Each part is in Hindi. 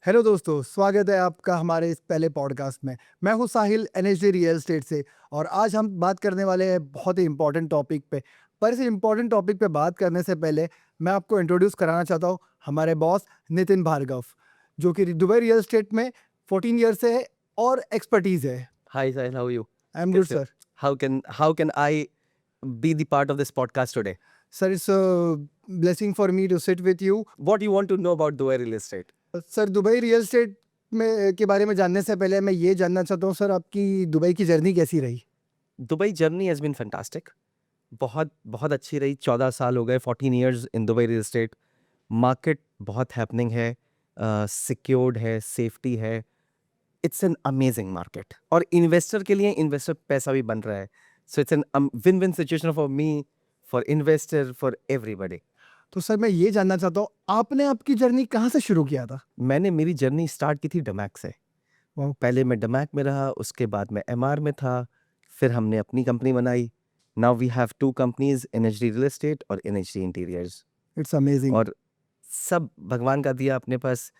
हेलो दोस्तों, स्वागत है आपका हमारे इस पहले पॉडकास्ट में। मैं हूं साहिल एनएचडी रियल एस्टेट से और आज हम बात करने वाले हैं बहुत ही इम्पोर्टेंट टॉपिक पे। पर इस इम्पोर्टेंट टॉपिक पे बात करने से पहले मैं आपको इंट्रोड्यूस कराना चाहता हूं हमारे बॉस नितिन भार्गव, जो कि दुबई रियल एस्टेट में 14 ईयर से है और एक्सपर्टीज है। Hi Sahil, how are you? I am good कैसे हो? Sir. How can I be the part of this podcast today? Sir, it's blessing for me to sit with you. What do you want to know about Dubai real estate? Sir, Dubai real estate में के बारे में जानने से पहले मैं ये जानना चाहता हूँ सर, आपकी दुबई की जर्नी कैसी रही? Dubai journey has been fantastic. बहुत बहुत अच्छी रही। 14 साल हो गए, 14 years in Dubai real estate. Market बहुत happening है, secured है, safety है। It's an amazing market. और investor के लिए investor पैसा भी बन रहा है। So it's an win-win situation for me, for investor, for everybody. तो सर, मैं ये जानना चाहता हूँ, आपने आपकी जर्नी कहाँ से शुरू किया था? मैंने मेरी जर्नी स्टार्ट की थी डमैक से। वाह। पहले मैं डमैक में रहा, उसके बाद मैं एमआर में था, फिर हमने अपनी कंपनी बनाई। Now we have 2 companies, NHD real estate और एनएचडी इंटीरियर्स। It's amazing. और सब भगवान का दिया अपने पास।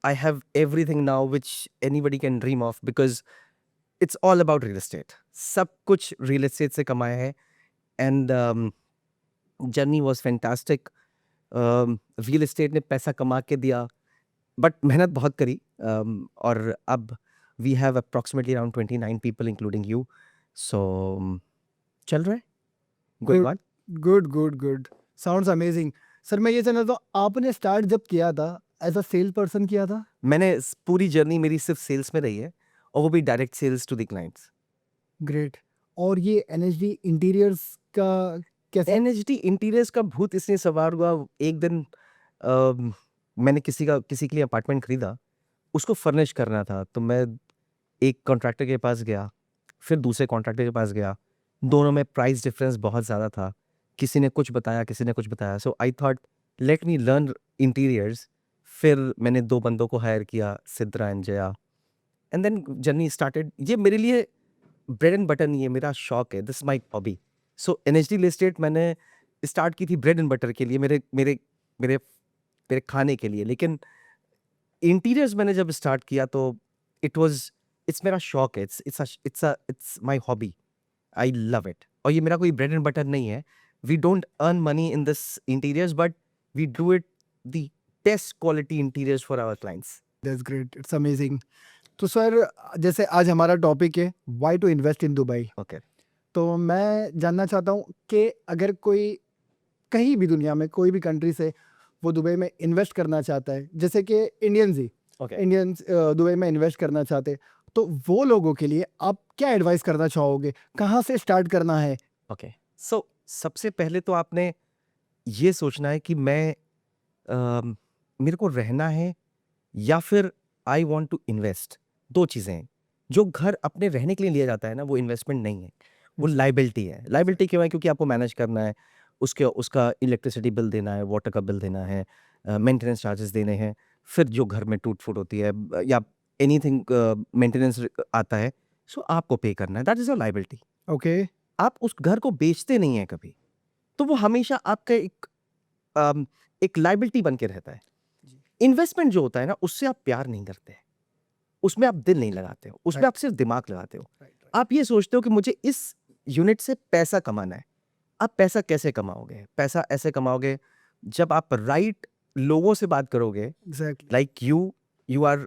I have everything now which anybody can dream of, because it's all about real estate. सब कुछ रियल एस्टेट से कमाया है। And journey was fantastic. Real estate ने पैसा कमा के दिया, बट मेहनत बहुत करी। और अब we have approximately around 29 people including you. So चल रहा है, good good one. Good good good. Sounds amazing. Sir, मैं ये जानना चाहता हूँ, आपने स्टार्ट जब किया था एज अ सेल पर्सन किया था? मैंने पूरी जर्नी मेरी सिर्फ सेल्स में रही है, और वो भी direct sales to the clients. Great. और ये एनएचडी इंटीरियर्स का कैसा? एनएचडी इंटीरियर्स का भूत इसलिए सवार हुआ, एक दिन मैंने किसी के लिए अपार्टमेंट खरीदा, उसको फर्निश करना था। तो मैं एक कॉन्ट्रैक्टर के पास गया, फिर दूसरे कॉन्ट्रैक्टर के पास गया। दोनों में प्राइस डिफरेंस बहुत ज़्यादा था। किसी ने कुछ बताया, किसी ने कुछ बताया। So I thought let me learn interiors. फिर मैंने 2 बंदों को हायर किया, Sidra and Jaya, and then journey started. ये मेरे लिए ब्रेड एंड बटर नहीं है, मेरा शौक है, this my hobby. So एनएचडी real estate मैंने स्टार्ट की थी ब्रेड एंड बटर के लिए, मेरे मेरे मेरे मेरे खाने के लिए। लेकिन इंटीरियर्स मैंने जब स्टार्ट किया तो इट्स मेरा शौक है, it's my hobby. I love it. और ये मेरा कोई ब्रेड एंड बटर नहीं है। We don't earn money in this interiors, but we do it the best quality interiors for our clients. That's great, it's amazing. तो सर, जैसे आज हमारा टॉपिक है why to invest in Dubai, okay. तो मैं जानना चाहता हूँ कि अगर कोई कहीं भी दुनिया में कोई भी कंट्री से वो दुबई में इन्वेस्ट करना चाहता है, जैसे कि ओके। इंडियंस दुबई में इन्वेस्ट करना चाहते हैं, तो वो लोगों के लिए आप क्या एडवाइस करना चाहोगे? कहाँ से स्टार्ट करना है? ओके। सो सबसे पहले तो आपने ये सोचना है कि मेरे को रहना है या फिर आई वांट टू इन्वेस्ट। 2 चीज़ें हैं। जो घर अपने रहने के लिए लिया जाता है ना, वो इन्वेस्टमेंट नहीं है, वो लायबिलिटी है। लायबिलिटी क्यों है? क्योंकि आपको मैनेज करना है, उसका इलेक्ट्रिसिटी बिल देना है, वाटर का बिल देना है, मेंटेनेंस चार्जेस देने हैं। फिर जो घर में टूट-फूट होती है, या एनीथिंग मेंटेनेंस आता है, सो आपको पे करना है। That is your liability. Okay. आप उस घर को बेचते नहीं हैं कभी, तो वो हमेशा आपका एक लायबिलिटी बन के रहता है। इन्वेस्टमेंट जो होता है ना, उससे आप प्यार नहीं करते हैं, उसमें आप दिल नहीं लगाते हो, उसमें आप सिर्फ दिमाग लगाते हो। आप ये सोचते हो कि मुझे इस यूनिट से पैसा कमाना है। आप पैसा कैसे कमाओगे? पैसा ऐसे कमाओगे जब आप राइट लोगों से बात करोगे। Exactly. Like you are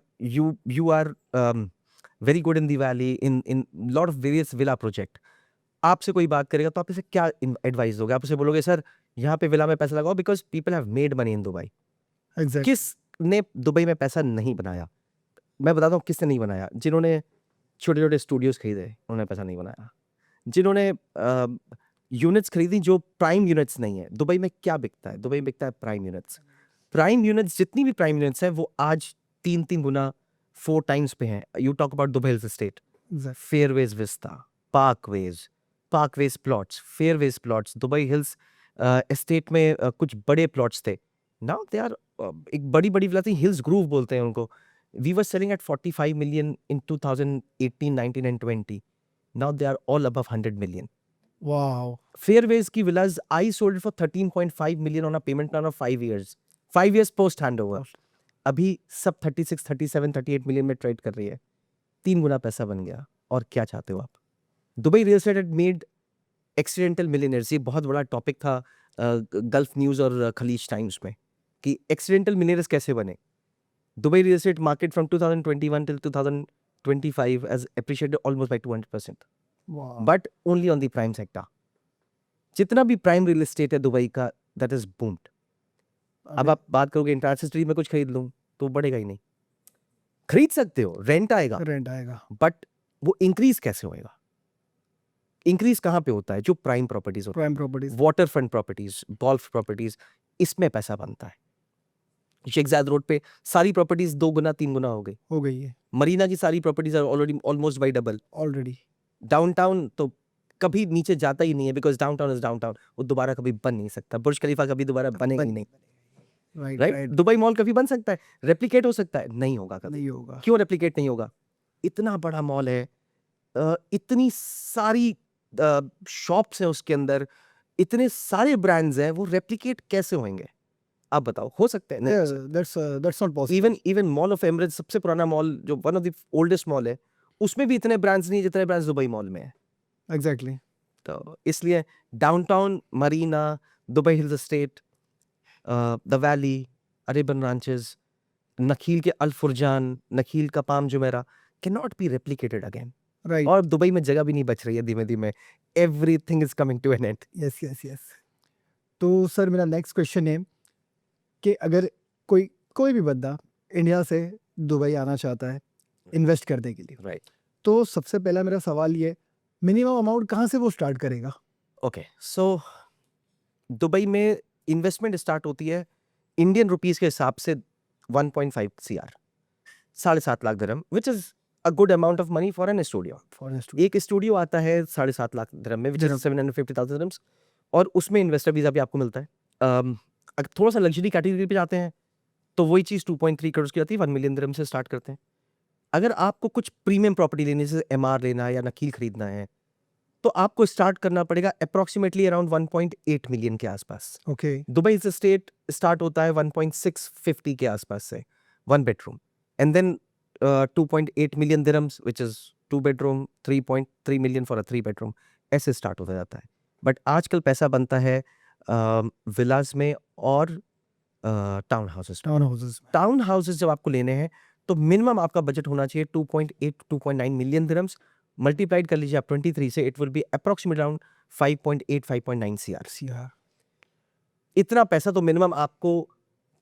very good in the valley, in lot of various villa project. आपसे कोई बात करेगा तो आप इसे क्या एडवाइस दोगे? आप उसे बोलोगे सर यहाँ पे विला में पैसा लगाओ, because people have made money in Dubai. Exactly. किसने दुबई में पैसा नहीं बनाया? मैं बताता हूँ किसने नहीं बनाया। जिन्होंने छोटे-छोटे स्टूडियोज़ खरीदे, उन्होंने पैसा नहीं बनाया। जिन्होंने यूनिट्स खरीदी जो प्राइम यूनिट्स नहीं है। दुबई में क्या बिकता है? दुबई में बिकता है प्राइम यूनिट्स। प्राइम यूनिट्स, जितनी भी प्राइम यूनिट्स हैं, वो आज 3-3 गुना, 4 टाइम्स पे हैं। You talk about Dubai Hills Estate, Fairways Vista, Parkways plots, Fairways plots. Dubai Hills Estate में कुछ बड़े प्लॉट्स थे। नाउ दे आर एक बड़ी-बड़ी विला थी, हिल्स ग्रूव बोलते हैं उनको। We were selling at 45 million in 2018, 19 and 20. Now they are all above 100 million. Wow. Fairways की villas, I sold it for 13.5 million on a payment plan of 5 years. 5 years post handover. अभी सब 36, 37, 38 मिलियन में ट्रेड कर रही है, 3 गुना पैसा बन गया। और क्या चाहते हो आप? Dubai real estate had made accidental millionaires. ये बहुत बड़ा टॉपिक था गल्फ न्यूज़ और खलीज टाइम्स में कि एक्सीडेंटल मिलियनर्स कैसे बने। Dubai real estate market from 2021 till 2025 has appreciated almost by 200%, वाह but only on the prime sector. जितना भी प्राइम रियल एस्टेट है दुबई का, that is boomed. अब आप बात करोगे इंटरनेशनल स्ट्रीट में कुछ खरीद लूं तो बढ़ेगा ही नहीं। खरीद सकते हो, रेंट आएगा, रेंट आएगा बट वो इंक्रीज कैसे होएगा? इंक्रीज कहाँ पे होता है? जो प्राइम प्रॉपर्टीज होती प्राइम प्रॉपर्टीज है, water front properties, golf properties, इसमें पैसा बनता है। शेख जायद रोड पे सारी प्रॉपर्टीज 2 गुना 3 गुना हो गई। हो गई है मरीना की सारी properties are already almost by double. Already. Downtown तो कभी नीचे जाता ही नहीं है, बिकॉज डाउनटाउन इज डाउनटाउन, वो दोबारा कभी बन नहीं सकता। बुर्ज खलीफा कभी दोबारा बनेगा ही नहीं, right right? Right Dubai mall कभी बन सकता है, रेप्लिकेट हो सकता है, नहीं होगा कभी। नहीं होगा। क्यों रेप्लिकेट नहीं होगा? इतना बड़ा मॉल है, इतनी सारी शॉप्स हैं उसके अंदर, इतने सारे ब्रांड्स हैं, वो रेप्लिकेट कैसे होंगे? आप बताओ, हो सकते हैं? नहीं हो सकते। That's not possible. Even mall of Emirates, सबसे पुराना मॉल, जो one of the oldest mall है, उसमें भी इतने ब्रांड्स नहीं जितने ब्रांड्स दुबई मॉल में है। एग्जैक्टली। तो इसलिए downtown, Marina, Dubai Hills Estate, the Valley, Arabian Ranches, Nakheel के अल फुरजान, नखील का Palm Jumeirah can not be replicated again. Right. और दुबई में जगह भी नहीं बच रही है धीमे धीमे। Everything is coming to an end. Yes yes yes. तो सर मेरा नेक्स्ट क्वेश्चन है कि अगर कोई कोई भी बंदा इंडिया से दुबई आना चाहता है इन्वेस्ट करने के लिए, राइट, तो सबसे पहला मेरा सवाल ये, मिनिमम अमाउंट कहाँ से वो स्टार्ट करेगा? ओके। सो दुबई में इन्वेस्टमेंट स्टार्ट होती है इंडियन रुपीस के हिसाब से 1.5 CR, 7.5 lakh dirham, which is a good amount of money for an studio. Forest एक स्टूडियो आता है 7.5 लाख दिरहम में, विच इज दिरहम। 750,000 दिरहम्स, और उसमें इन्वेस्टर वीजा भी आपको मिलता है। अगर थोड़ा सा लग्जरी कैटेगरी पे जाते हैं तो वही चीज़ 2.3 करोड़ की आती है, 1 मिलियन दिरहम से स्टार्ट करते हैं। अगर आपको कुछ प्रीमियम प्रॉपर्टी लेनी है, जैसे MR लेना है या नकील खरीदना है, तो आपको स्टार्ट करना पड़ेगा अप्रोक्सीमेटली अराउंड 1.8 मिलियन के आसपास। ओके। दुबई से स्टेट स्टार्ट होता है 1.650 के आसपास से, 1 bedroom, and then 2.8 million dirhams, which is 2 bedroom, 3.3 million for a 3 bedroom, ऐसे स्टार्ट होता जाता है। बट आजकल पैसा बनता है विलास में और टाउन हाउसेस। टाउन हाउसेस जब आपको लेने हैं तो मिनिमम आपका बजट होना चाहिए 2.8 2.9 मिलियन दिरहम्स। मल्टीप्लाइड कर लीजिए आप 23 से, it will be approximate around 5.8 5.9 CR। इतना पैसा तो मिनिमम आपको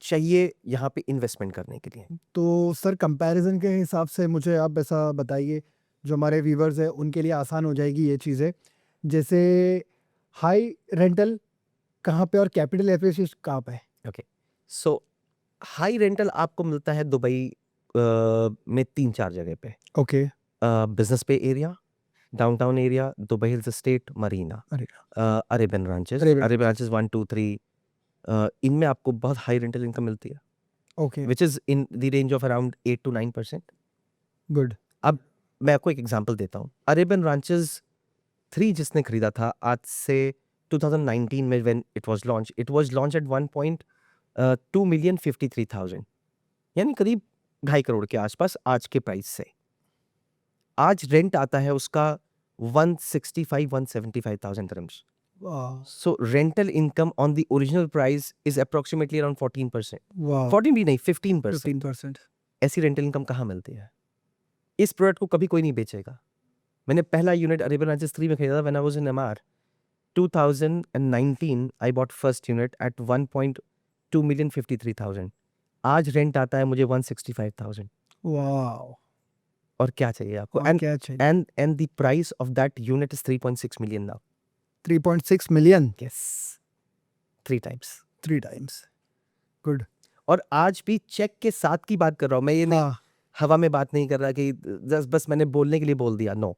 चाहिए यहाँ पे इन्वेस्टमेंट करने के लिए। तो सर कंपैरिजन के हिसाब से मुझे आप ऐसा बताइए, जो हमारे व्यूवर्स हैं उनके लिए आसान हो जाएगी ये चीज़ें, जैसे हाई रेंटल कहाँ पे और कैपिटल एफिशिएंसी कहाँ पे? ओके, सो हाई रेंटल आपको मिलता है दुबई में 3-4 जगह पे। ओके। बिजनेस पे area, downtown area, Dubai Hills estate, Marina, अरे अरेबियन रांचेस, Arabian अरेबियन रांचेस 1 2 3, इनमें आपको बहुत हाई रेंटल इनकम मिलती है, okay which is in the range of around 8 to 9%। Good. अब मैं आपको एक एग्जांपल देता हूँ। अरेबियन रांचेस 3 जिसने खरीदा था आज से 2019 में, when it was launch eight 1.2 million 53,000, यानी करीब 2.5 करोड़ के आसपास आज के प्राइस से। आज रेंट आता है उसका 165-175,000 दिरहम्स। वाह So rental income on the original price is approximately around 14%. वाह 14 भी नहीं, 15%। 15%। ऐसी रेंटल इनकम कहाँ मिलती है? इस प्रोडक्ट को कभी कोई नहीं बेचेगा। मैंने पहला यूनिट अरेबियन रांचेस 3 में खरीदा था, when I was in MR 2019। I bought first unit at 1.2 million 53,000। आज रेंट आता है मुझे 165,000। वाह और क्या चाहिए आपको? और क्या चाहिए? And the price of that unit is 3.6 million now. 3.6 million, Yes, 3 times. 3 times. Good. और आज भी चेक के साथ की बात कर रहा हूँ मैं, ये नहीं हाँ हवा में बात नहीं कर रहा कि बस मैंने बोलने के लिए बोल दिया। No,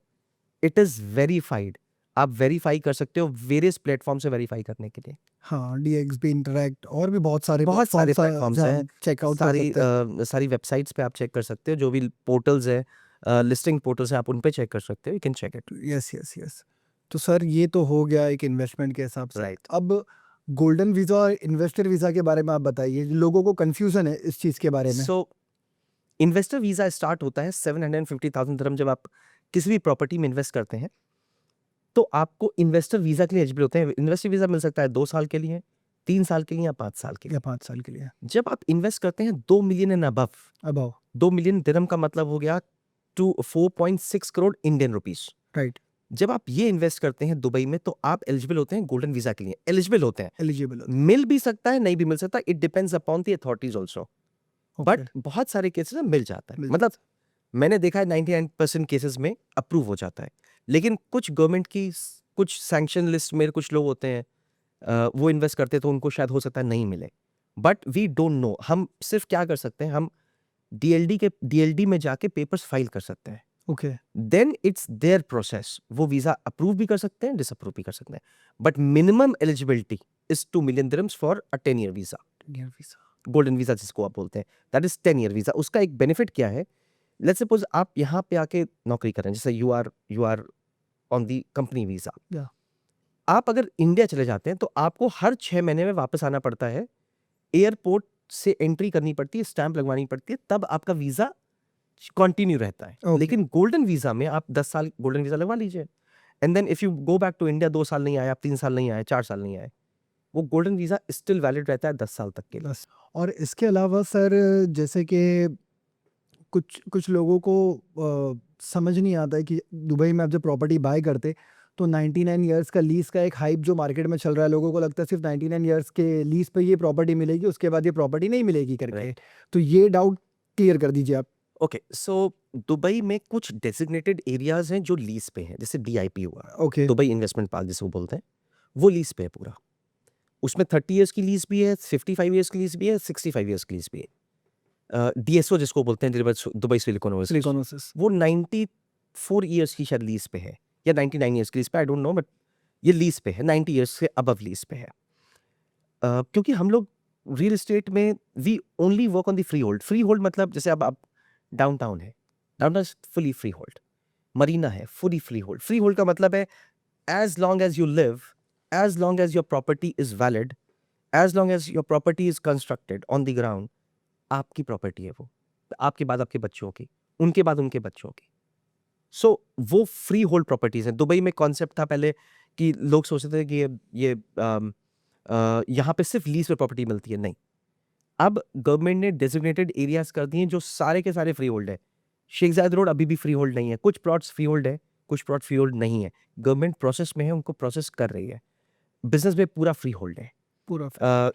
it is verified. आप वेरीफाई कर सकते हो वेरियस प्लेटफॉर्म से वेरीफाई करने के लिए। हाँ, DXB, इंटरैक्ट और भी बहुत सारे प्लेटफॉर्म्स हैं, चेकआउट सारी वेबसाइट्स पे आप चेक कर सकते हो, जो भी पोर्टल्स है, लिस्टिंग पोर्टल्स हैं, आप उन पे चेक कर सकते हो। You can check it. Yes yes yes. तो सर ये तो हो गया एक इन्वेस्टमेंट के हिसाब से। राइट। अब गोल्डन वीजा और इन्वेस्टर वीजा के बारे में आप बताइए, लोगों को कंफ्यूजन है इस चीज के बारे में। सो इन्वेस्टर वीजा स्टार्ट होता है 750,000 दिरहम जब आप किसी भी प्रॉपर्टी में इन्वेस्ट करते हैं, तो आपको इन्वेस्टर वीजा के लिए एलिजिबल होते हैं। इन्वेस्टर वीजा मिल सकता है 2 साल के लिए, 3 साल के लिए या 5 साल के लिए। या 5 साल के लिए। जब आप इन्वेस्ट करते हैं 2 million and above, about 2 million dirham का मतलब हो गया to 4.6 crore Indian rupees. Right, जब आप ये इन्वेस्ट करते हैं दुबई में, तो आप एलिजिबल होते हैं गोल्डन वीजा के लिए। एलिजिबल होते हैं, एलिजिबल होता मिल भी सकता है, नहीं भी मिल सकता, it depends upon the authorities also. है। बट बहुत सारे केसेस में मिल जाता है। मिल मतलब मैंने देखा है 99% केसेस में अप्रूव हो जाता है। लेकिन कुछ गवर्नमेंट की कुछ सैंक्शन लिस्ट में कुछ लोग होते हैं, वो इन्वेस्ट करते हैं तो उनको शायद हो सकता है नहीं मिले। But we don't know. हम सिर्फ क्या कर सकते हैं, हम डीएलडी में जाके पेपर्स फाइल कर सकते हैं। Okay, then it's their process. वो वीजा अप्रूव भी कर सकते हैं, डिसअप्रूव भी कर सकते हैं। But minimum eligibility is 2 million dirhams for a 10 year visa. Golden visa जिसको आप बोलते हैं, दैट इज 10 ईयर वीजा। उसका एक बेनिफिट क्या है, लेट्स सपोज आप यहाँ पे आके नौकरी कर रहे हैं, जैसे you are on the company visa. Yeah. आप अगर इंडिया चले जाते हैं तो आपको हर 6 महीने में वापस आना पड़ता है, एयरपोर्ट से एंट्री करनी पड़ती है, स्टैंप लगवानी पड़ती है, तब आपका वीजा कंटिन्यू रहता है। Okay. लेकिन गोल्डन वीजा में आप 10 साल गोल्डन वीजा लगवा लीजिए, and then if you go back to India, 2 साल नहीं आए आप, 3 साल नहीं आए, 4 साल नहीं आए, वो गोल्डन वीजा स्टिल वैलिड रहता है 10 साल तक के लिए। बस। और इसके अलावा सर, जैसे कि कुछ कुछ लोगों को समझ नहीं आता है कि दुबई में आप जब प्रॉपर्टी बाय करते तो 99 इयर्स का लीज का एक हाइप जो मार्केट में चल रहा है, लोगों को लगता है सिर्फ 99 इयर्स के लीज पे ये प्रॉपर्टी मिलेगी, उसके बाद ये प्रॉपर्टी नहीं मिलेगी करके। Right. तो ये डाउट क्लियर कर दीजिए आप। ओके, सो दुबई में कुछ डेजिग्नेटेड एरियाज हैं जो लीज पे हैं, जैसे डीआईपी हुआ, ओके, दुबई इन्वेस्टमेंट पार्क जिसको बोलते हैं, वो लीज पे है पूरा। उसमें 30 इयर्स की लीज भी है, 55 इयर्स की लीज भी है, 65 इयर्स की लीज भी है। डीएसओ जिसको बोलते हैं, दुबई सिलिकॉन ओएसिस, सिलिकॉनोसिस। वो 94 इयर्स की शायद लीज पे है, या 99 इयर्स की लीज पे, आई डोंट नो, बट ये लीज पे है, 90 इयर्स से अबव लीज पे है। क्योंकि हम लोग रियल एस्टेट में we only work on the free hold. Free hold मतलब जैसे अब आप डाउनटाउन है, downtown fully freehold, Marina है fully free hold. Free hold का मतलब है as long as you live, as long as your property is valid, as long as your property is constructed on the ground, आपकी प्रॉपर्टी है वो, आपके बाद आपके बच्चों की, उनके बाद उनके बच्चों की। सो वो फ्री होल्ड प्रॉपर्टीज हैं। दुबई में कॉन्सेप्ट था पहले कि लोग सोचते थे कि ये यहाँ पे सिर्फ लीज पे प्रॉपर्टी मिलती है, नहीं। अब गवर्नमेंट ने डेजिग्नेटेड एरियाज कर दिए जो सारे के सारे फ्री होल्ड है। शेख जायद रोड अभी भी फ्री होल्ड नहीं है, कुछ प्लॉट्स फ्री होल्ड है, कुछ प्लॉट फ्री होल्ड नहीं है, गवर्नमेंट प्रोसेस में है, उनको प्रोसेस कर रही है। बिजनेस में पूरा फ्री होल्ड है, पूरा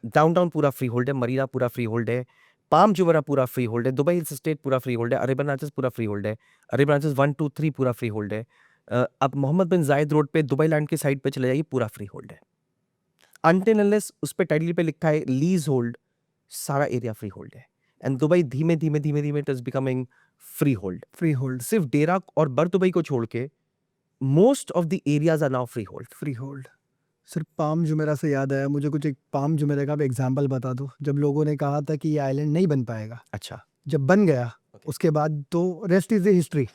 डाउनटाउन पूरा फ्री होल्ड है, मरीना पूरा फ्री होल्ड है, पाम जुमेरा पूरा फ्री होल्ड है, दुबई हिल्स एस्टेट पूरा फ्री होल्ड है, अरेबियन रांचेस पूरा फ्री होल्ड है, अरेबियन रांचेस 1, 2, 3 पूरा फ्री होल्ड है। अब मोहम्मद बिन जायद रोड पे दुबई लैंड के साइड पे चले जाइए, पूरा फ्री होल्ड है। अनटिल अनलेस उस पे टाइटल पे लिखा है लीज होल्ड, सारा एरिया फ्री होल्ड है। एंड दुबई धीमे धीमे धीमे धीमे it is becoming free hold. Free hold. सिर्फ डेरा और बर दुबई को छोड़ के most of the areas are now free hold. Free hold. Sir, Palm Jumeirah से याद आया मुझे, कुछ एक पाम जुमेरा का भी एग्जाम्पल बता दो, जब लोगों ने कहा था कि ये आइलैंड नहीं बन पाएगा, अच्छा, जब बन गया Okay. उसके बाद तो rest is the history.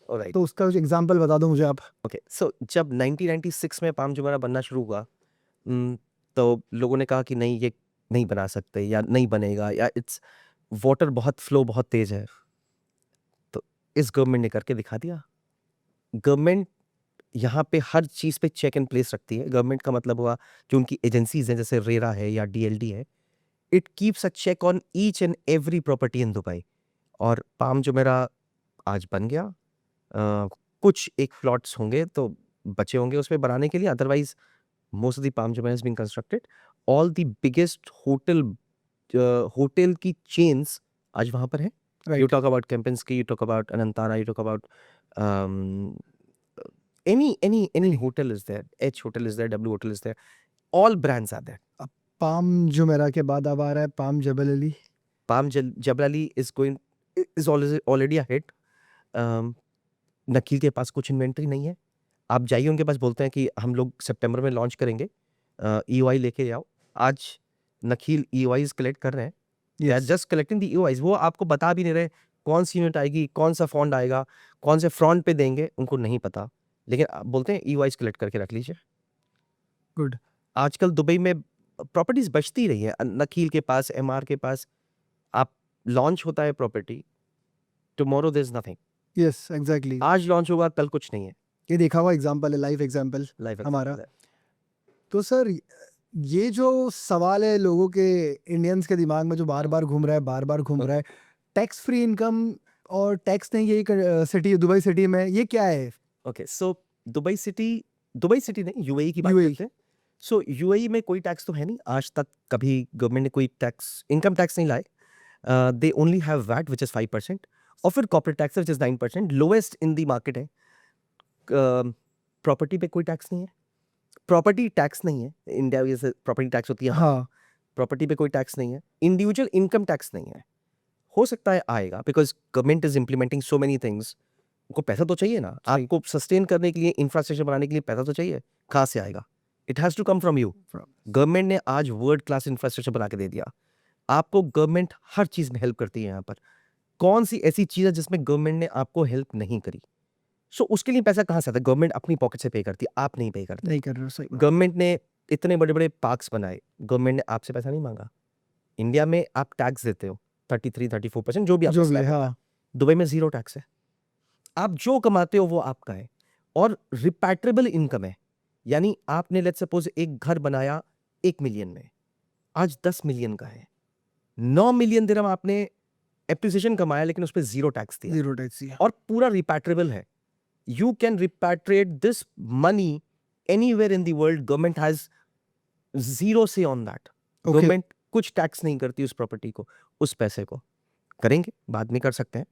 Alright, तो उसका कुछ एग्जाम्पल बता दो मुझे आप। ओके। सो जब 1996 में पाम जुमेरा बनना शुरू हुआ, तो लोगों ने कहा कि नहीं, ये नहीं बना सकते, या नहीं बनेगा, या इट्स वाटर बहुत फ्लो बहुत तेज है। तो इस गवर्नमेंट ने करके दिखा दिया। गवर्नमेंट यहाँ पे हर चीज़ पे चेक एंड प्लेस रखती है। गवर्नमेंट का मतलब हुआ जो उनकी एजेंसीज हैं, जैसे रेरा है या डीएलडी है, it keeps a check on each and every property in Dubai. और पाम जुमेरा आज बन गया। कुछ एक प्लॉट्स होंगे तो बचे होंगे उसमें बनाने के लिए, otherwise most of the Palm Jumeirah has been constructed. All the biggest hotel की चेन्स आज वहाँ पर है। You talk about Kempinski, you talk about Anantara, you talk about any hotel is there. H hotel is there, W hotel is there. All brands are there. Palm Jumeirah के बाद अब आ रहा है Palm Jebel Ali. Palm Jebel Ali is already a hit. Nakheel के पास कुछ इन्वेंट्री नहीं है। आप जाइए उनके पास, बोलते हैं कि हम लोग सितंबर में लॉन्च करेंगे, EOI लेके आओ। आज नकील EOIs कलेक्ट कर रहे हैं। They are just collecting the EOIs. वो आपको बता भी नहीं रहे कौन सी यूनिट आएगी, कौन सा फंड आएगा, कौन से फ्रंट पे देंगे, उनको नहीं पता। लेकिन आप बोलते हैं EOIs कलेक्ट करके रख लीजिए। गुड। आजकल दुबई में प्रॉपर्टीज बचती रही है नकील के पास, एमआर के पास। आप लॉन्च होता है property, tomorrow there is nothing. Yes exactly, आज लॉन्च होगा, कल कुछ नहीं है। ये देखा हुआ एग्जांपल है, लाइव एग्जांपल लाइफ हमारा। तो सर ये जो सवाल है लोगों के, इंडियंस के दिमाग में जो बार बार घूम रहा है, बार बार घूम रहा है, टैक्स फ्री इनकम और टैक्स नहीं, यही सिटी दुबई सिटी में ये क्या है? ओके, सो दुबई सिटी नहीं, यूएई की बात UAE करते हैं। सो यूएई में कोई टैक्स तो है नहीं, आज तक कभी गवर्नमेंट ने कोई टैक्स, इनकम टैक्स नहीं लाए। They only have VAT which is 5%, और फिर corporate tax which is 9%, lowest in the market है। प्रॉपर्टी पे कोई टैक्स नहीं है, प्रॉपर्टी टैक्स नहीं है। इंडिया जैसे प्रॉपर्टी टैक्स होती है, हाँ, प्रॉपर्टी पे कोई टैक्स नहीं है। इंडिविजुअल इनकम टैक्स नहीं है, हो सकता है आएगा, because government is implementing so many things. उनको पैसा तो चाहिए ना, सही। आपको सस्टेन करने के लिए, इंफ्रास्ट्रक्चर बनाने के लिए पैसा तो चाहिए। कहाँ से आएगा? It has to come from you. Government ने आज वर्ल्ड क्लास इंफ्रास्ट्रक्चर बना के दे दिया आपको। गवर्नमेंट हर चीज़ में हेल्प करती है यहाँ पर। कौन सी ऐसी चीज़ है जिसमें गवर्नमेंट ने आपको हेल्प नहीं करी? सो उसके लिए पैसा कहाँ से आता है? गवर्नमेंट अपनी पॉकेट से पे करती है, आप नहीं पे करते। नहीं कर रहे हो, सही बात। गवर्नमेंट ने इतने बड़े बड़े पार्क्स बनाए, गवर्नमेंट ने आपसे पैसा नहीं मांगा। इंडिया में आप टैक्स देते हो 33-34%, जो भी आपका जो भी slab है, होता है। हाँ, दुबई में जीरो टैक्स है, आप जो कमाते हो वो आपका है, और रिपैट्रेबल इनकम है। यानी आपने लेट्स सपोज एक घर बनाया 1 मिलियन में, आज 10 मिलियन का है। 9 मिलियन दिरहम आपने एप्रिसिएशन कमाया, लेकिन उस पर जीरो टैक्स दिया, जीरो टैक्स ही है। और पूरा रिपैट्रेबल है। You can repatriate this money anywhere in the world. Government has zero से ऑन दैट। ओके, गवर्नमेंट कुछ टैक्स नहीं करती उस प्रॉपर्टी को, उस पैसे को। करेंगे, बाद में कर सकते हैं,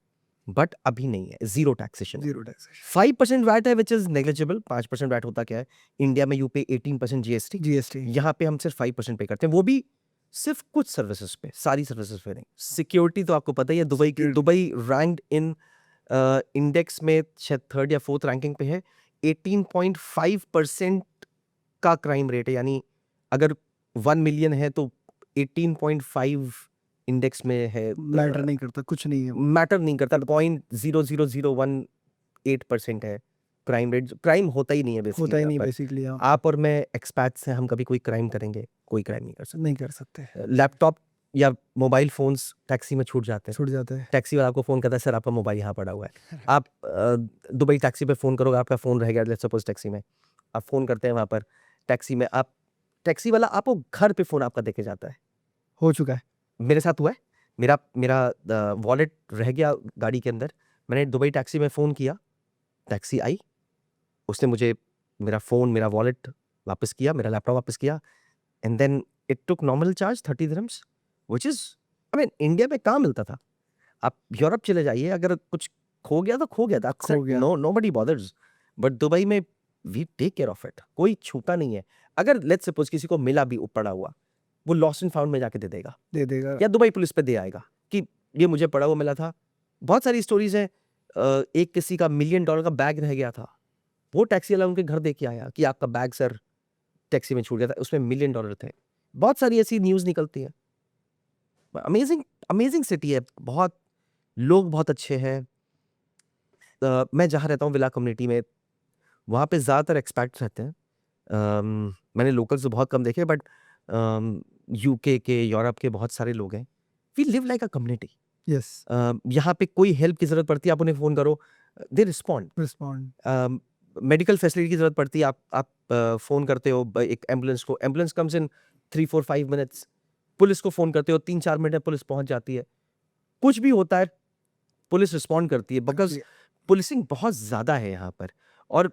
बट अभी नहीं है, zero taxation. Zero tax 5% VAT है विच इज नेग्लिजिबल। 5% वैट होता क्या है? इंडिया में यू पे 18% जीएसटी, जीएसटी। यहाँ पे हम सिर्फ 5% पे करते हैं, वो भी सिर्फ कुछ सर्विसेज पे, सारी सर्विसेज पे नहीं। सिक्योरिटी तो आपको पता ही है दुबई की। Security. दुबई रैंक्ड इन इंडेक्स में शायद 3rd या 4th रैंकिंग पे है। 18.5% का क्राइम रेट है, यानी अगर 1 मिलियन है तो 18.5 इंडेक्स में है। मैटर नहीं करता, कुछ नहीं है। मैटर नहीं करता, 0.00018% है क्राइम रेट। क्राइम होता ही नहीं है बेसिकली होता ही यहाँ नहीं पर। बेसिकली, हाँ, आप और मैं एक्सपैट्स हैं, हम कभी कोई क्राइम करेंगे? कोई क्राइम नहीं कर नहीं कर सकते, सकते। लैपटॉप या मोबाइल फोन्स टैक्सी में छूट जाते हैं। छूट जाते हैं। टैक्सी वाला आपको फोन करता है, सर आपका मोबाइल यहाँ पड़ा हुआ है। आप दुबई टैक्सी पे फोन करोगे, आपका फोन रह गया लेट्स सपोज टैक्सी में, आप फोन करते हैं वहाँ पर टैक्सी में, आप टैक्सी वाला आपको घर पे फोन आपका देके जाता है। हो चुका है। मेरे साथ हुआ है, मेरा वॉलेट रह गया गाड़ी के अंदर। मैंने दुबई टैक्सी में फ़ोन किया, टैक्सी आई, उसने मुझे मेरा फ़ोन, मेरा वॉलेट वापस किया, मेरा लैपटॉप वापस किया, and then it took nominal charge 30 dirhams, which is, I mean India में कहाँ मिलता था? आप यूरोप चले जाइए, अगर कुछ खो गया तो खो गया, दैट्स खो इट, गया। Nobody bothers. बट दुबई में we take care of it, कोई छूता नहीं है। अगर लेट्स सपोज किसी को मिला भी पड़ा हुआ, वो लॉस्ट एंड फाउंड में जाके दे देगा, दे देगा। या दुबई पुलिस पे दे आएगा कि ये मुझे पड़ा हुआ मिला था। बहुत सारी स्टोरीज हैं। एक किसी का $1 मिलियन का बैग रह गया था, वो टैक्सी वाला उनके घर दे के आया कि आपका बैग सर टैक्सी में छूट गया था, उसमें $1 मिलियन थे। बहुत सारी ऐसी न्यूज़ निकलती है। अमेजिंग अमेजिंग सिटी है, बहुत लोग बहुत अच्छे हैं। मैं जहाँ रहता हूँ विला कम्युनिटी में, वहाँ पे ज़्यादातर एक्सपैट्स रहते हैं। मैंने लोकल्स तो बहुत कम देखे, बट यूके के, यूरोप के बहुत सारे लोग हैं। We live like a community. Yes, यहाँ पे कोई हेल्प की ज़रूरत पड़ती है, आप उन्हें फ़ोन करो, they respond. Respond. Medical facility की ज़रूरत पड़ती है, आप फ़ोन करते हो एक एम्बुलेंस को, ambulance comes in 3-4-5 minutes. Police को फ़ोन करते हो, 3-4 मिनट में पुलिस पहुँच जाती है। कुछ भी होता है, पुलिस रिस्पॉन्ड करती है, बिकॉज़ पुलिसिंग बहुत ज़्यादा है यहाँ पर। और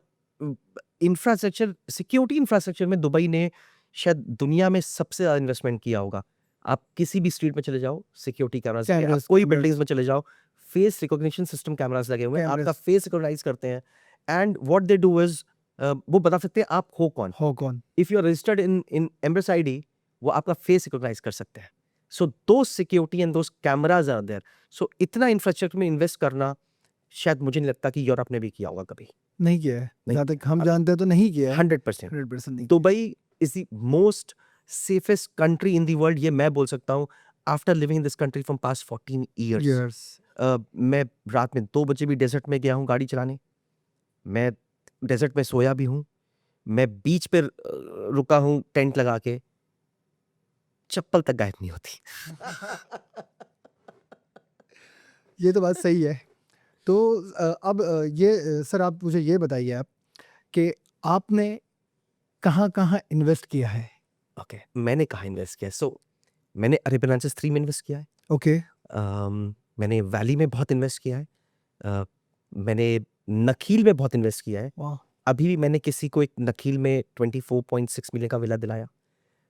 इंफ्रास्ट्रक्चर, सिक्योरिटी इंफ्रास्ट्रक्चर में दुबई ने शायद दुनिया में सबसे ज़्यादा इन्वेस्टमेंट किया होगा। आप किसी भी स्ट्रीट में चले जाओ, सिक्योरिटी कैमरास, आप कैमरास, कोई कैमरास। बिल्डिंग्स में चले जाओ, फेस रिकॉग्निशन सिस्टम कैमरास लगे हुए हैं, आपका कैमरास। फेस रिकॉग्नाइज करते हैं, and what they do is वो बता सकते हैं आप हो कौन। हो कौन? If you are registered in Embrace ID, वो आपका फेस रिकॉग्नाइज कर सकते हैं। So those security and those cameras are there. So इतना इंफ्रास्ट्रक्चर में इन्वेस्ट करना शायद मुझे नहीं लगता कि यूरोप ने भी किया होगा कभी। नहीं किया है, नहीं। जहाँ तक हम जानते हैं तो नहीं किया है। 100%। 100% नहीं। Dubai is the most safest country in the world, ये मैं बोल सकता हूँ after living in this country from past 14 years. Years. मैं रात में 2 बजे भी डेजर्ट में गया हूँ गाड़ी चलाने, मैं डेजर्ट में सोया भी हूँ, मैं बीच पे रुका हूँ टेंट लगा के। चप्पल तक गायब नहीं होती। ये तो बात सही है। तो अब सर आप मुझे ये बताइए आप कि आपने कहाँ-कहाँ इन्वेस्ट किया है? ओके, मैंने कहाँ इन्वेस्ट किया है? सो मैंने अरेबियन 3 में इन्वेस्ट किया है। ओके, मैंने वैली में बहुत इन्वेस्ट किया है। अ, मैंने नखील में बहुत इन्वेस्ट किया है। वाह! अभी भी मैंने किसी को एक नखील में 24.6 मिलियन का विला दिलाया।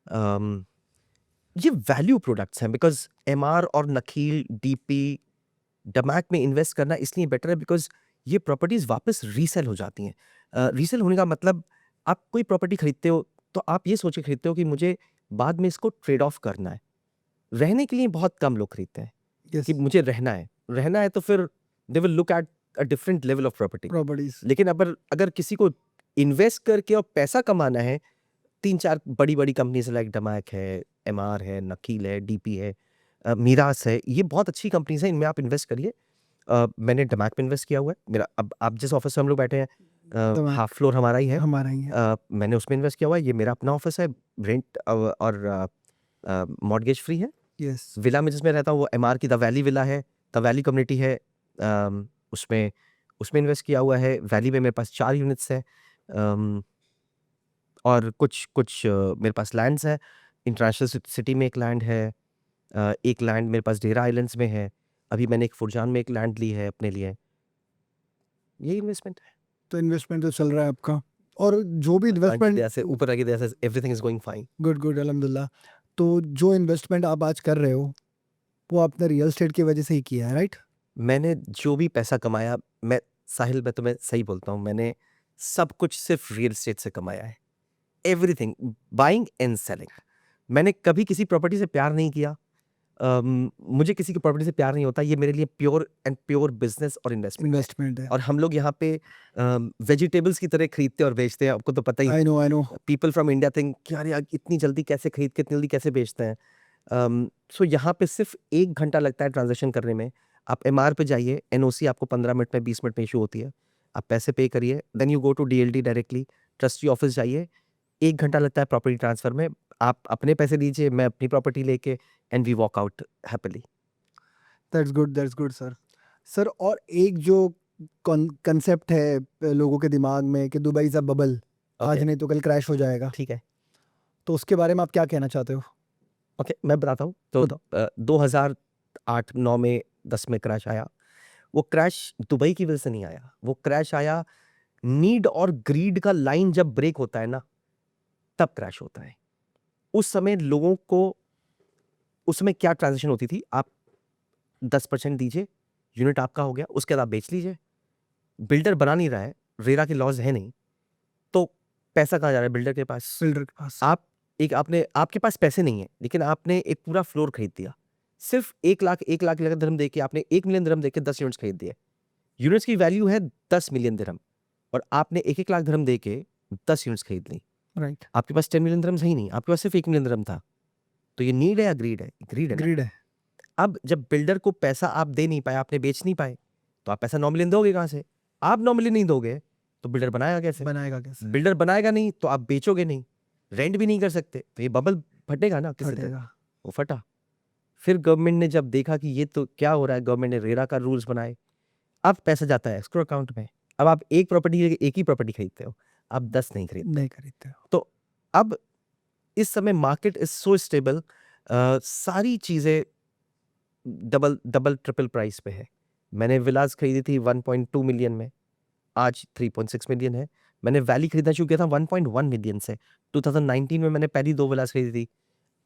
अम, ये वैल्यू प्रोडक्ट्स हैं, बिकॉज़ एमआर और नखील, डीपी, डमैक में इन्वेस्ट करना इसलिए बेटर है बिकॉज़ ये प्रॉपर्टीज़ वापस रीसेल हो जाती हैं। रीसेल होने का मतलब, आप कोई प्रॉपर्टी खरीदते हो तो आप ये सोच के खरीदते हो कि मुझे बाद में इसको ट्रेड ऑफ करना है। रहने के लिए बहुत कम लोग खरीदते हैं यस, कि मुझे रहना है तो फिर they will look at a different level of property. Properties. लेकिन अगर अगर किसी को इन्वेस्ट करके और पैसा कमाना है, 3-4 बड़ी-बड़ी कंपनीज़ लाइक डमैक है, एमआर है, नकील है, डीपी है, मीरास है, ये बहुत अच्छी कंपनीज़ हैं, इनमें आप इन्वेस्ट करिए। मैंने डमैक में इन्वेस्ट किया हुआ है। मेरा अब आप जिस ऑफिस में हम लोग बैठे हैं, तो मैं हाफ फ्लोर हमारा ही है। हमारा ही है। मैंने उसमें इन्वेस्ट किया हुआ है। ये मेरा अपना ऑफिस है। रेंट और मॉर्टगेज फ्री है। यस, विला में जिसमें रहता हूँ वो एमआर की द वैली विला है, द वैली कम्युनिटी है। उसमें उसमें इन्वेस्ट किया हुआ है। वैली में मेरे पास 4 यूनिट्स हैं। अम, और कुछ कुछ मेरे पास लैंड्स हैं। इंटरनेशनल सिटी में एक लैंड है। एक लैंड मेरे पास डेरा आइलैंड्स में है। अभी मैंने एक फुरजान में एक लैंड ली है अपने लिए। यही इन्वेस्टमेंट है। तो इन्वेस्टमेंट तो चल रहा है आपका, और जो भी भगवान की इन्वेस्टमेंट दया से, ऊपर की दया से everything is going fine. Good, good, अल्हम्दुलिल्लाह। तो जो इन्वेस्टमेंट आप आज कर रहे हो, वो आपने रियल एस्टेट की वजह से ही किया है, राइट? मैंने जो भी पैसा कमाया, मैं साहिल, मैं तुम्हें सही बोलता हूँ, मैंने सब कुछ सिर्फ रियल एस्टेट से कमाया है। Everything, buying and selling. मैंने कभी किसी प्रॉपर्टी से प्यार नहीं किया। मुझे किसी की प्रॉपर्टी से प्यार नहीं होता। ये मेरे लिए प्योर एंड प्योर बिजनेस और इन्वेस्टमेंट है। इन्वेस्टमेंट है। और हम लोग यहाँ पे वेजिटेबल्स की तरह खरीदते और बेचते हैं। आपको तो पता ही है। I know. People from India think कि यार यार इतनी जल्दी कैसे खरीद के इतनी जल्दी कैसे बेचते हैं। सो यहाँ पे सिर्फ 1 घंटा लगता है ट्रांजैक्शन करने में। आप एमआर पे जाइए, एनओसी आपको 15 मिनट में, 20 मिनट में इशू होती है। आप पैसे पे करिए, then you go to DLD directly, trustee office जाइए। 1 घंटा लगता है प्रॉपर्टी ट्रांसफर में। आप अपने पैसे दीजिए, मैं अपनी प्रॉपर्टी लेके, and we walk out happily. That's good sir. Sir, और एक जो कंसेप्ट है लोगों के दिमाग में कि दुबई इज़ अ बबल, आज ओके, नहीं तो कल क्रैश हो जाएगा, ठीक है। तो उसके बारे में आप क्या कहना चाहते हो? ओके, मैं बताता हूँ। तो 2008-9 में, 10 में क्रैश आया। वो क्रैश दुबई की वजह से नहीं आया। वो क्रैश आया, नीड और ग्रीड का लाइन जब ब्रेक होता है ना, तब क्रैश होता है। उस समय लोगों को, उस समय क्या ट्रांज़ैक्शन होती थी, आप 10% दीजिए, यूनिट आपका हो गया, उसके बाद आप बेच लीजिए। बिल्डर बना नहीं रहा है, रेरा के लॉज़ है नहीं, तो पैसा कहाँ जा रहा है? बिल्डर के पास। बिल्डर के पास। आपने, आपके पास पैसे नहीं है, लेकिन आपने एक पूरा फ्लोर खरीद दिया। सिर्फ 1 लाख दिरहम दे के आपने 1 मिलियन दिरहम दे के 10 यूनिट्स खरीद दिए। यूनिट्स की वैल्यू है 10 मिलियन दिरहम, और आपने 1-1 लाख दिरहम दे के 10 यूनिट्स खरीद ली। राइट, आपके पास 10 मिलियन दिरहम्स है ही नहीं, आपके पास सिर्फ 1 मिलियन दिरहम था। तो ये नीड है या ग्रीड है? ग्रीड है ना। ग्रिड है। अब जब बिल्डर को पैसा आप दे नहीं पाए, आपने बेच नहीं पाए, तो आप पैसा 9 मिलियन दोगे कहाँ से? आप 9 मिलियन नहीं दोगे, तो बिल्डर बनाएगा कैसे? बनाएगा कैसे? बिल्डर बनाएगा नहीं, तो आप बेचोगे नहीं, रेंट भी नहीं कर सकते, तो ये बबल फटेगा ना किसी दिन। फटेगा। वो फटा। फिर गवर्नमेंट ने जब देखा कि ये तो क्या हो रहा है, गवर्नमेंट ने रेरा का रूल्स बनाए। अब पैसा जाता है एस्क्रो अकाउंट में। अब आप एक ही प्रॉपर्टी खरीदते हो, आप 10 नहीं खरीदते। नहीं खरीदते हो। तो अब इस समय मार्केट इज सो स्टेबल, सारी चीज़ें डबल डबल ट्रिपल प्राइस पे है। मैंने विलास खरीदी थी 1.2 मिलियन में, आज 3.6 मिलियन है। मैंने वैली खरीदना शुरू किया था 1.1 मिलियन से। 2019 में मैंने पहली 2 विलास खरीदी थी,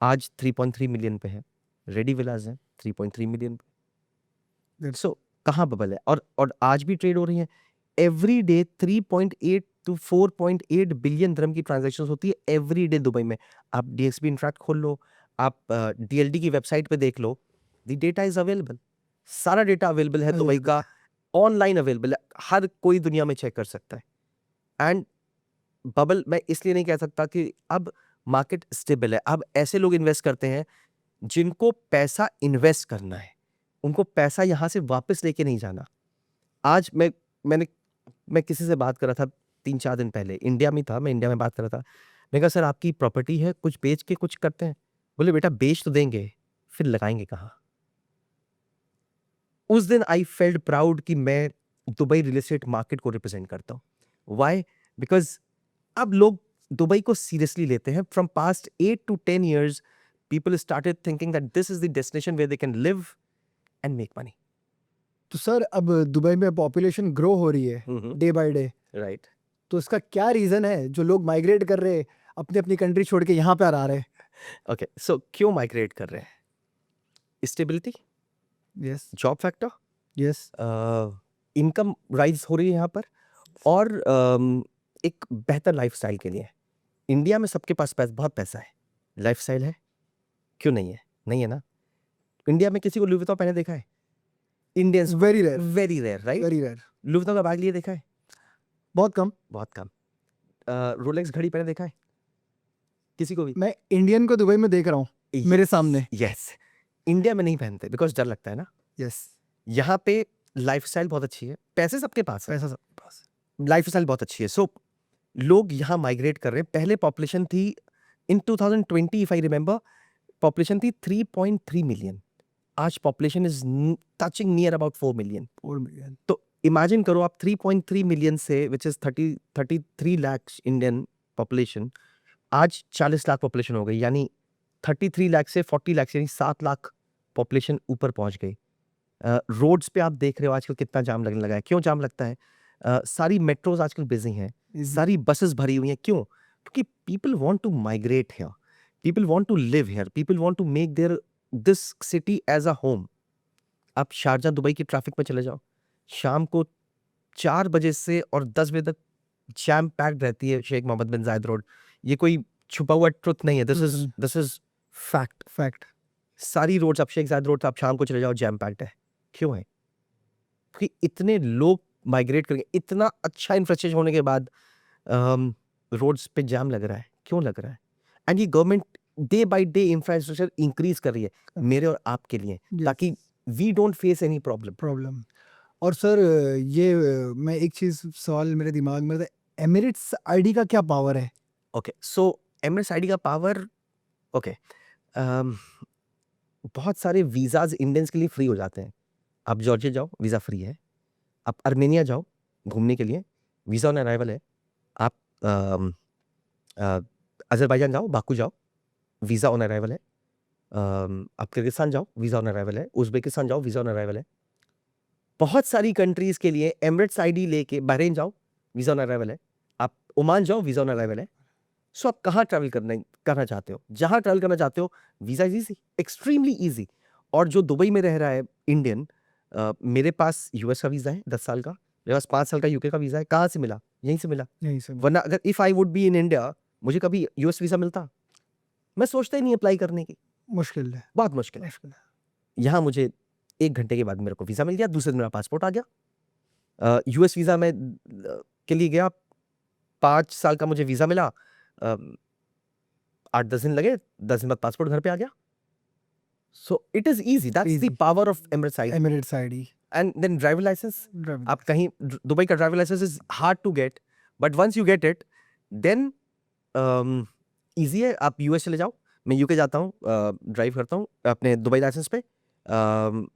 आज 3.3 मिलियन पे है। रेडी विलास हैं 3.3 मिलियन पे। Good. सो कहाँ बबल है? और आज भी ट्रेड हो रही हैं। एवरी डे 3.8 टू 4.8 बिलियन दिरहम की ट्रांजैक्शंस होती है एवरी डे दुबई में। आप डीएक्सबी इंट्रैक्ट खोल लो, आप डीएलडी की वेबसाइट पे देख लो, द डेटा इज अवेलेबल। सारा डेटा अवेलेबल है दुबई का, ऑनलाइन अवेलेबल है, हर कोई दुनिया में चेक कर सकता है। एंड बबल मैं इसलिए नहीं कह सकता कि अब मार्केट स्टेबल है। अब ऐसे लोग इन्वेस्ट करते हैं जिनको पैसा इन्वेस्ट करना है, उनको पैसा यहाँ से वापस लेके नहीं जाना। आज मैं किसी से बात कर रहा था 3-4 दिन पहले, इंडिया में था, मैं इंडिया में बात कर रहा था। मैंने कहा सर आपकी प्रॉपर्टी है, कुछ बेच के कुछ करते हैं? बोले बेटा बेच तो देंगे, फिर लगाएंगे कहाँ? उस दिन आई फेल्ट प्राउड कि मैं दुबई रियल एस्टेट मार्केट को रिप्रेजेंट करता हूँ। वाई? बिकॉज अब लोग दुबई को सीरियसली लेते हैं। From past 8 to 10 years people started thinking that this is the destination where they can live and make money. तो सर अब दुबई में पॉपुलेशन ग्रो हो रही है डे बाय डे, राइट। तो इसका क्या रीजन है जो लोग माइग्रेट कर रहे हैं, अपनी अपनी कंट्री छोड़ के यहाँ पे आ रहे हैं? ओके, सो क्यों माइग्रेट कर रहे हैं? Stability, yes job factor, yes income rise हो रही है यहाँ पर, और एक बेहतर लाइफस्टाइल के लिए। इंडिया में सबके पास बहुत पैसा है, लाइफस्टाइल है क्यों नहीं है? नहीं है ना। इंडिया में किसी को लुई वुइटन पहने देखा है? Indians very rare, very rare, right? Very rare, Louis Vuitton का बैग लिए देखा है? बहुत कम। बहुत कम। रोलेक्स घड़ी पहने देखा है किसी को भी? मैं इंडियन को दुबई में देख रहा हूँ मेरे सामने। यस। इंडिया में नहीं पहनते बिकॉज डर लगता है ना। यस, यहाँ पे लाइफस्टाइल बहुत अच्छी है, पैसे सबके पास है, पैसा सबके पास है। लाइफस्टाइल बहुत अच्छी है, सो लोग यहाँ माइग्रेट कर रहे हैं। पहले पॉपुलेशन थी इन 2020 इफ आई रिमेंबर, पॉपुलेशन थी 3.3 मिलियन। आज population is touching near about 4 million. 4 million. तो इमेजिन करो आप 3.3 मिलियन से, which is 33 lakh Indian population, आज 40 लाख पॉपुलेशन हो गई, यानी 33 लाख से 40 लाख यानी 7 लाख पॉपुलेशन ऊपर पहुंच गई। रोड्स पे आप देख रहे हो आजकल कितना जाम लगने लगा है। क्यों जाम लगता है? सारी मेट्रोज आजकल बिजी हैं, सारी बसेस भरी हुई हैं। क्यों? क्योंकि people want to migrate here, people want to live here, people want to make there this city as a home. आप शारजा दुबई की ट्रैफिक में चले जाओ, शाम को 4 बजे से और 10 बजे तक जैम पैक्ड रहती है शेख मोहम्मद बिन जायद रोड। ये कोई छुपा हुआ ट्रुथ नहीं है, दिस इज फैक्ट। फैक्ट। सारी रोड्स, आप शेख जायद रोड आप शाम को चले जाओ, जैम पैक्ड है। क्यों है? क्योंकि इतने लोग माइग्रेट करेंगे, इतना अच्छा इंफ्रास्ट्रक्चर होने के बाद रोड्स पे जाम लग रहा है। क्यों लग रहा है? एंड ये government day by day infrastructure increase कर रही है मेरे और आपके लिए, ताकि we don't face any problem. और सर ये मैं एक चीज सवाल मेरे दिमाग में था, एमिरेट्स आईडी का क्या पावर है? ओके, सो एमिरेट्स आईडी का पावर, ओके, बहुत सारे वीजाज इंडियंस के लिए फ्री हो जाते हैं। आप जॉर्जिया जाओ, वीजा फ्री है। आप अर्मेनिया जाओ घूमने के लिए, वीजा ऑन अराइवल है। आप अजरबैजान जाओ, बाकू जाओ, वीजा ऑन अराइवल है। आप किर्गिस्तान जाओ, वीजा ऑन अराइवल है। उज्बेकिस्तान जाओ, वीजा ऑन अराइवल है। बहुत सारी कंट्रीज के लिए एमिरेट्स आईडी लेके, बहरीन जाओ, वीजा ऑन अराइवल है। आप ओमान जाओ, वीजा ऑन अराइवल है। सो आप कहाँ ट्रैवल करना चाहते हो, जहाँ ट्रैवल करना चाहते हो, visa is easy, extremely easy. और जो दुबई में रह रहा है इंडियन, मेरे पास यूएस का वीजा है 10 साल का, मेरे पास 5 साल का यूके का वीजा है। कहाँ से मिला? यहीं से मिला। वरना अगर if I would be in India, मुझे कभी यूएस वीजा मिलता? मैं सोचता ही नहीं अप्लाई करने की। मुश्किल है, बहुत मुश्किल है। यहाँ मुझे 1 घंटे के बाद मेरे को वीजा मिल गया, दूसरे दिन मेरा पासपोर्ट आ गया। यूएस वीजा में के लिए गया, 5 साल का मुझे वीजा मिला, 8-10 दिन लगे, 10 दिन बाद पासपोर्ट घर पे आ गया। So it is easy, that's the power of Emirates ID. And then driver license. आप कहीं, दुबई का driver license is hard to get, but once you get it then easy है। आप यूएस चले जाओ, मैं यूके जाता हूँ, ड्राइव करता हूँ अपने दुबई लाइसेंस पे।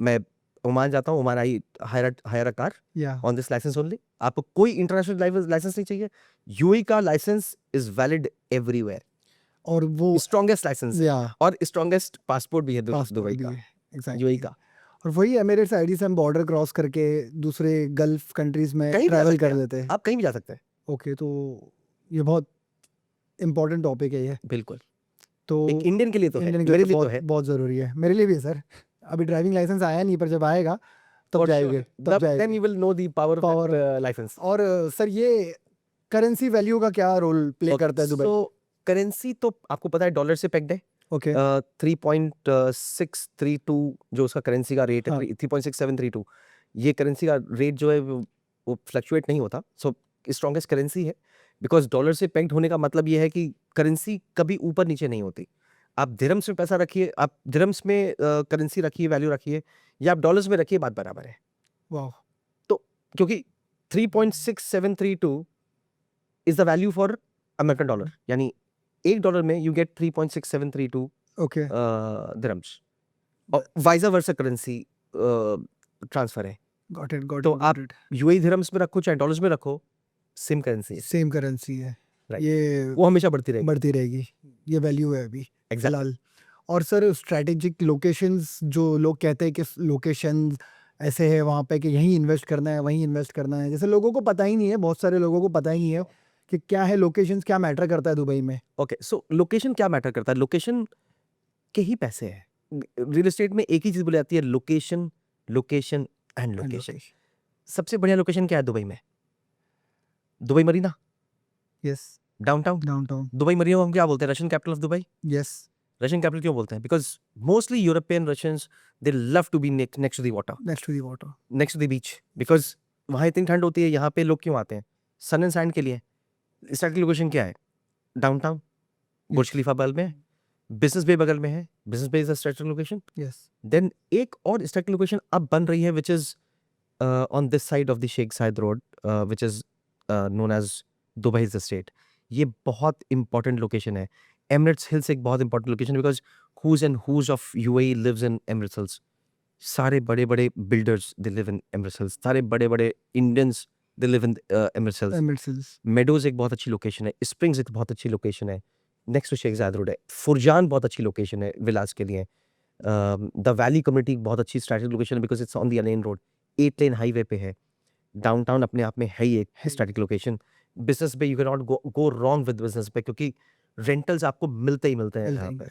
मैं ओमान जाता हूँ, Oman I hire a car on this license only. आपको कोई इंटरनेशनल लाइसेंस नहीं चाहिए। यूएई का लाइसेंस इज वैलिड एवरीवेयर, और वो स्ट्रॉन्गेस्ट लाइसेंस और स्ट्रॉन्गेस्ट पासपोर्ट भी है दुबई का, यूएई का। और वही एमिरेट्स आईडी से हम बॉर्डर क्रॉस करके दूसरे गल्फ कंट्रीज में ट्रैवल कर लेते हैं। आप कहीं भी जा सकते हैं। ओके, तो ये बहुत इम्पोर्टेंट टॉपिक है ये। बिल्कुल, तो एक इंडियन के लिए तो है, इंडियन मेरे लिए बहुत, तो है, बहुत जरूरी है। मेरे लिए भी है सर। अभी ड्राइविंग लाइसेंस आया नहीं, पर जब आएगा तब जाएंगे, तब जाएंगे। then you will know the power of license. और सर ये करेंसी वैल्यू का क्या रोल प्ले करता है दुबई? तो करेंसी तो आपको पता है डॉलर से पेग्ड है। ओके, 3.632 जो उसका करेंसी का रेट है, 3.6732। ये करेंसी का रेट जो है वो फ्लक्चुएट नहीं होता। सो स्ट्रॉन्गेस्ट करेंसी है, बिकॉज डॉलर से पेग्ड होने का मतलब ये है कि करेंसी कभी ऊपर नीचे नहीं होती। आप दिरहम्स में पैसा रखिए, आप दिरहम्स में करेंसी रखिए, वैल्यू रखिए, या आप डॉलर्स में रखिए, बात बराबर है। वाह। तो क्योंकि 3.6732 is the value for American dollar, यानी $1 में यू गेट 3.6732 ओके, दिरहम्स, और वाइस वर्सा करेंसी ट्रांसफर है। गॉट इट, तो आप यूएई दिरहम्स में रखो चाहे डॉलर्स में रखो, सेम करेंसी है, सेम करेंसी है, राइट, ये वो हमेशा बढ़ती रहेगी। बढ़ती रहेगी, ये वैल्यू है अभी एग्जैक्टली, फिलहाल। और सर स्ट्रैटेजिक लोकेशंस, जो लोग कहते हैं कि लोकेशंस ऐसे है वहाँ पे कि यहीं इन्वेस्ट करना है, वहीं इन्वेस्ट करना है, जैसे लोगों को पता ही नहीं है, बहुत सारे लोगों को पता ही नहीं है कि क्या है लोकेशंस, क्या मैटर करता है दुबई में। ओके, सो लोकेशन क्या मैटर करता है? लोकेशन के ही पैसे हैं। रियल एस्टेट में एक ही चीज बोली जाती है, लोकेशन, लोकेशन एंड लोकेशन। सबसे बढ़िया लोकेशन क्या है दुबई में? Dubai Marina, yes, downtown. Downtown, Dubai Marina को हम क्या बोलते हैं? Russian capital of Dubai. Yes, Russian capital क्यों बोलते हैं? Because mostly European Russians, they love to be next to the water, next to the water, next to the beach, because वहाँ इतनी ठंड होती है। यहाँ पे लोग क्यों आते हैं? सन एंड सैंड के लिए। स्ट्रैटेजिक लोकेशन क्या है? डाउनटाउन, बुर्ज खलीफा बगल में है, बिजनेस बे बगल में है, business bay is a strategic location. Yes, then एक और स्ट्रैटेजिक लोकेशन अब बन रही है, which is on this side of the Sheikh Zayed Road, which is known as Dubai state. ये बहुत इंपॉर्टेंट लोकेशन है। एमिरेट्स हिल्स एक बहुत important location, because who's and who's of UAE lives in Emirates Hills. सारे बड़े बड़े builders they live in Emirates Hills, सारे बड़े बड़े Indians they live in Emirates hills. Emirates, meadows एक बहुत अच्छी लोकेशन है, स्प्रिंग्स एक बहुत अच्छी लोकेशन है, next to Sheikh Zayed road है। फुरजान बहुत अच्छी लोकेशन है विलास के लिए। द वैली कम्युनिटी बहुत अच्छी स्ट्रैटेजिक लोकेशन है, because it's on the Al Ain road, 8 lane highway पे है। डाउनटाउन अपने आप में है ही एक strategic location. Business Bay you can not go wrong with Business Bay, क्योंकि रेंटल्स आपको मिलते ही मिलते हैं यहाँ पे।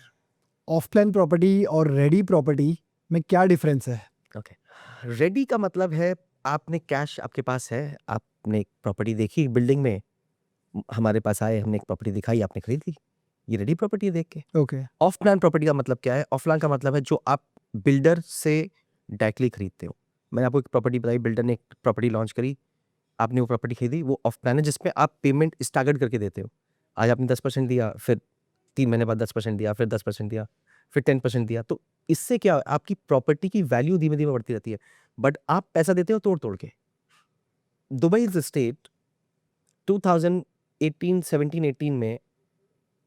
ऑफ प्लान प्रॉपर्टी और रेडी प्रॉपर्टी में क्या डिफरेंस है? ओके, रेडी का मतलब है आपने कैश आपके पास है, आपने एक प्रॉपर्टी देखी बिल्डिंग में, हमारे पास आए, हमने एक प्रॉपर्टी दिखाई, आपने खरीद ली, ये रेडी प्रॉपर्टी है देख के। ओके, ऑफ प्लान प्रॉपर्टी का मतलब क्या है? ऑफ प्लान का मतलब है जो आप बिल्डर से डायरेक्टली खरीदते हो। मैंने आपको एक प्रॉपर्टी बताई, बिल्डर ने एक प्रॉपर्टी लॉन्च करी, आपने वो प्रॉपर्टी खरीदी, वो ऑफ प्लान है, जिसमें आप पेमेंट स्टागर्ड करके देते हो। आज आपने 10% दिया, फिर 3 महीने बाद 10% दिया, फिर 10% दिया, फिर 10% दिया। तो इससे क्या आपकी प्रॉपर्टी की वैल्यू धीमे धीमे बढ़ती रहती है, बट आप पैसा देते हो तोड़ तोड़ के। दुबई इज स्टेट 2018 में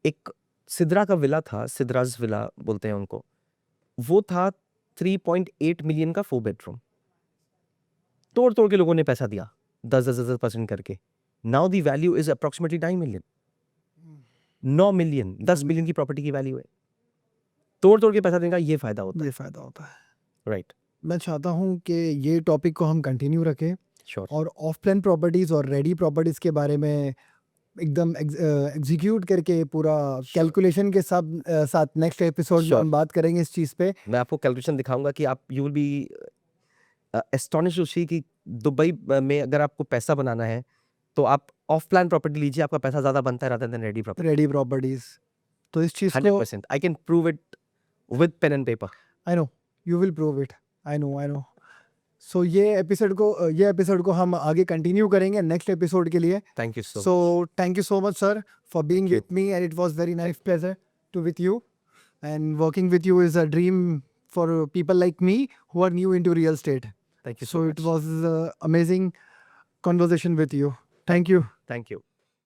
एक सिद्रा का विला था, सिद्राज विला बोलते हैं उनको, वो था 3.8 मिलियन का 4 बेडरूम। तोड़ तोड़ के लोगों ने पैसा दिया 10% करके। Now the value is approximately 9 million. 9 million, 10 million की प्रॉपर्टी की वैल्यू है। तोड़ तोड़ के पैसा देने का ये फायदा होता है, ये फायदा होता है। राइट? मैं चाहता हूँ कि ये टॉपिक को हम कंटिन्यू रखें श्योर। और ऑफ प्लान प्रॉपर्टीज और रेडी प्रॉपर्टीज के बारे में एकदम एग्जीक्यूट करके पूरा कैलकुलेशन के साथ नेक्स्ट एपिसोड में Sure. हम बात करेंगे इस चीज़ पे। मैं आपको कैलकुलेशन दिखाऊंगा कि आप यू विल बी एस्टोनिश उसी कि दुबई में अगर आपको पैसा बनाना है तो आप ऑफ प्लान प्रॉपर्टी लीजिए, आपका पैसा ज्यादा बनता है rather than ready property. Ready properties, तो इस चीज़ को 100%, I can prove it with pen and paper. I know you will prove it, I know. So ये एपिसोड को हम आगे कंटिन्यू करेंगे नेक्स्ट एपिसोड के लिए। Thank you so So thank you so much, sir, for being Thank you. with me, and it was very nice pleasure to with you. And working with you is a dream for people like me who are new into real estate. Thank you So so it much. was amazing conversation with you. Thank you. Thank you.